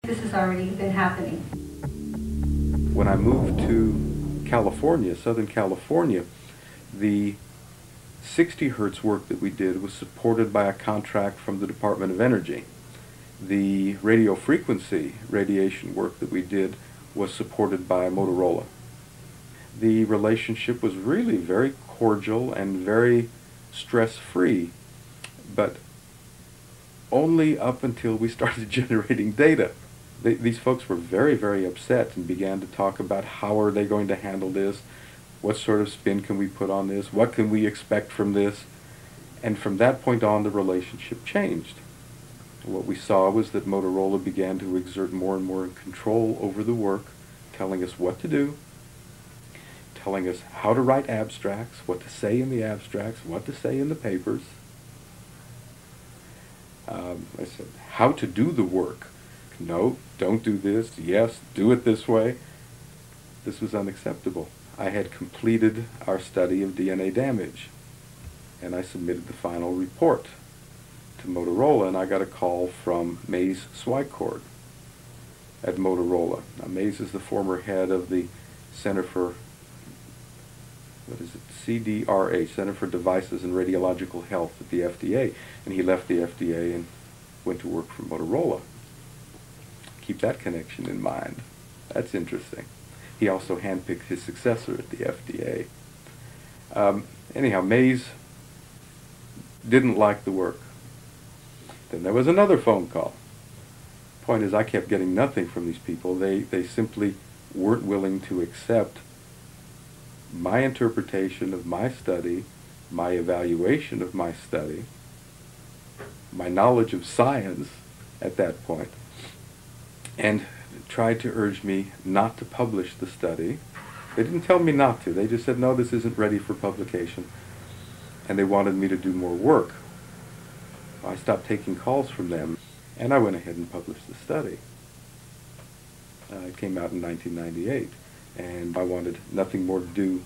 This has already been happening. When I moved to California, Southern California, the 60 hertz work that we did was supported by a contract from the Department of Energy. The radio frequency radiation work that we did was supported by Motorola. The relationship was really very cordial and very stress-free, but only up until we started generating data. These folks were very, very upset and began to talk about how are they going to handle this, what sort of spin can we put on this, what can we expect from this, and from that point on the relationship changed. What we saw was that Motorola began to exert more and more control over the work, telling us what to do, telling us how to write abstracts, what to say in the abstracts, what to say in the papers. I said, how to do the work. No, don't do this. Yes, do it this way. This was unacceptable. I had completed our study of DNA damage, and I submitted the final report to Motorola, and I got a call from Mays Swycord at Motorola. Now, Mays is the former head of the Center for, CDRH, Center for Devices and Radiological Health at the FDA, and he left the FDA and went to work for Motorola. Keep that connection in mind. That's interesting. He also handpicked his successor at the FDA. Anyhow, Mays didn't like the work. Then there was another phone call. Point is, I kept getting nothing from these people. They simply weren't willing to accept my interpretation of my study, my evaluation of my study, my knowledge of science at that point, and tried to urge me not to publish the study. They didn't tell me not to. They just said, no, this isn't ready for publication. And they wanted me to do more work. I stopped taking calls from them, and I went ahead and published the study. It came out in 1998, and I wanted nothing more to do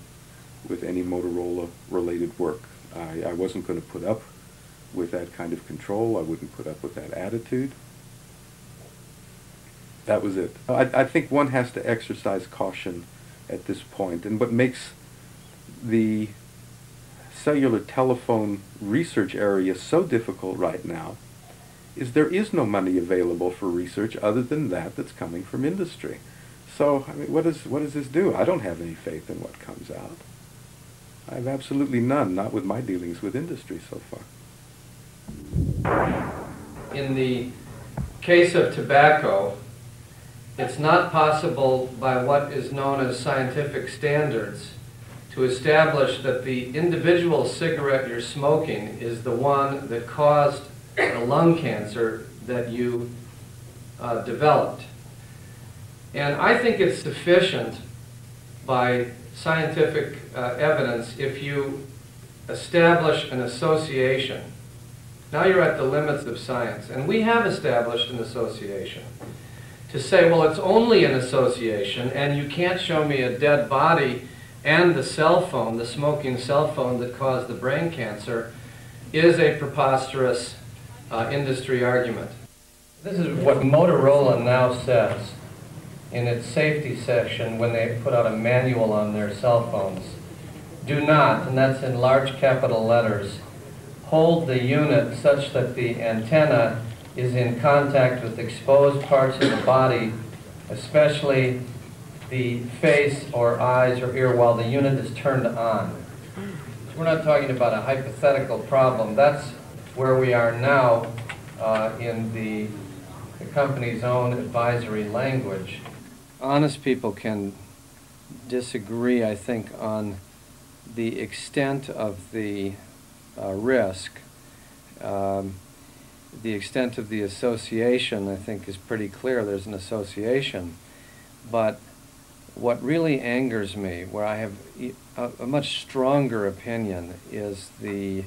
with any Motorola-related work. I wasn't going to put up with that kind of control. I wouldn't put up with that attitude. That was it. I think one has to exercise caution at this point, and what makes the cellular telephone research area so difficult right now is there is no money available for research other than that's coming from industry. So, I mean, what does this do? I don't have any faith in what comes out. I have absolutely none, not with my dealings with industry so far. In the case of tobacco, it's not possible by what is known as scientific standards to establish that the individual cigarette you're smoking is the one that caused the lung cancer that you developed. And I think it's sufficient by scientific evidence if you establish an association. Now you're at the limits of science, and we have established an association. To say, well, it's only an association, and you can't show me a dead body and the cell phone, the smoking cell phone that caused the brain cancer, is a preposterous industry argument. This is what Motorola now says in its safety section when they put out a manual on their cell phones. Do not, and that's in large capital letters, hold the unit such that the antenna is in contact with exposed parts of the body, especially the face or eyes or ear, while the unit is turned on. So we're not talking about a hypothetical problem. That's where we are now in the company's own advisory language. Honest people can disagree, I think, on the extent of the risk. The extent of the association, I think, is pretty clear. There's an association. But what really angers me, where I have a much stronger opinion, is the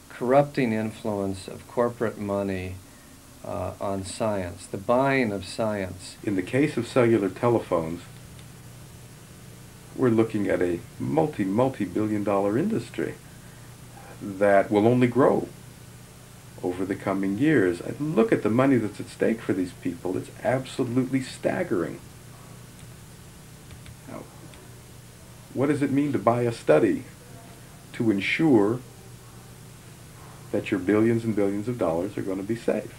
corrupting influence of corporate money on science, the buying of science. In the case of cellular telephones, we're looking at a multi-billion dollar industry that will only grow. over the coming years. And look at the money that's at stake for these people. It's absolutely staggering. Now, what does it mean to buy a study to ensure that your billions and billions of dollars are going to be safe?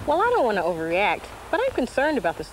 Well, I don't want to overreact, but I'm concerned about the